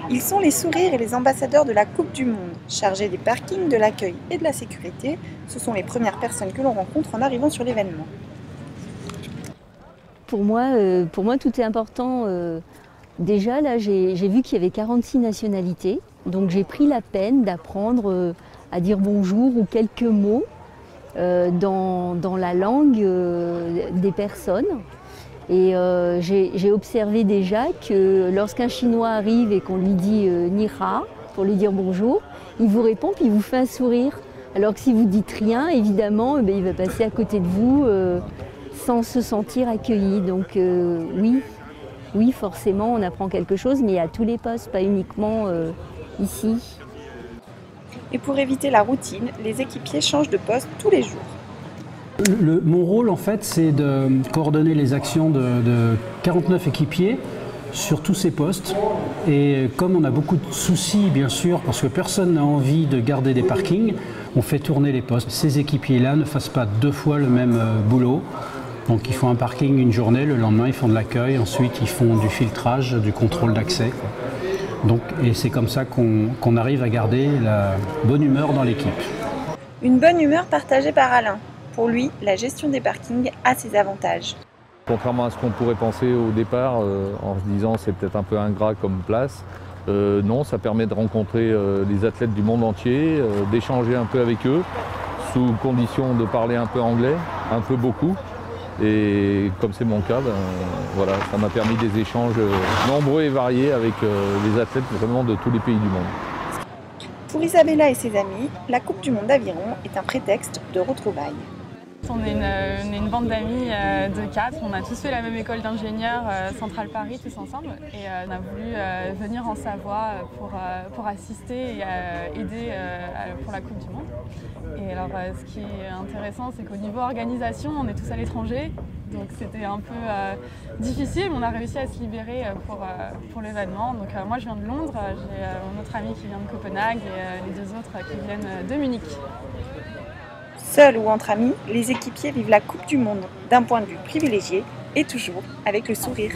Ils sont les sourires et les ambassadeurs de la Coupe du Monde. Chargés des parkings, de l'accueil et de la sécurité, ce sont les premières personnes que l'on rencontre en arrivant sur l'événement. Pour moi, tout est important. Déjà, là, j'ai vu qu'il y avait 46 nationalités. Donc, j'ai pris la peine d'apprendre à dire bonjour ou quelques mots dans la langue des personnes. Et j'ai observé déjà que lorsqu'un Chinois arrive et qu'on lui dit Ni hao pour lui dire bonjour, il vous répond puis il vous fait un sourire. Alors que si vous dites rien, évidemment, il va passer à côté de vous sans se sentir accueilli. Donc oui, forcément, on apprend quelque chose, mais à tous les postes, pas uniquement ici. Et pour éviter la routine, les équipiers changent de poste tous les jours. Mon rôle, en fait, c'est de coordonner les actions de 49 équipiers sur tous ces postes. Et comme on a beaucoup de soucis, bien sûr, parce que personne n'a envie de garder des parkings, on fait tourner les postes. Ces équipiers-là ne fassent pas deux fois le même boulot. Donc ils font un parking une journée, le lendemain ils font de l'accueil, ensuite ils font du filtrage, du contrôle d'accès. Et c'est comme ça qu'on arrive à garder la bonne humeur dans l'équipe. Une bonne humeur partagée par Alain. Pour lui, la gestion des parkings a ses avantages. Contrairement à ce qu'on pourrait penser au départ, en se disant c'est peut-être un peu ingrat comme place, non, ça permet de rencontrer les athlètes du monde entier, d'échanger un peu avec eux, sous condition de parler un peu anglais, un peu beaucoup. Et comme c'est mon cas, voilà, ça m'a permis des échanges nombreux et variés avec les athlètes vraiment de tous les pays du monde. Pour Isabella et ses amis, la Coupe du Monde d'aviron est un prétexte de retrouvailles. On est une bande d'amis de 4, on a tous fait la même école d'ingénieurs Centrale Paris tous ensemble et on a voulu venir en Savoie pour assister et aider pour la Coupe du Monde. Et alors ce qui est intéressant, c'est qu'au niveau organisation, on est tous à l'étranger, donc c'était un peu difficile, mais on a réussi à se libérer pour l'événement. Donc moi je viens de Londres, j'ai mon autre ami qui vient de Copenhague et les deux autres qui viennent de Munich. Seuls ou entre amis, les équipiers vivent la Coupe du Monde d'un point de vue privilégié et toujours avec le sourire.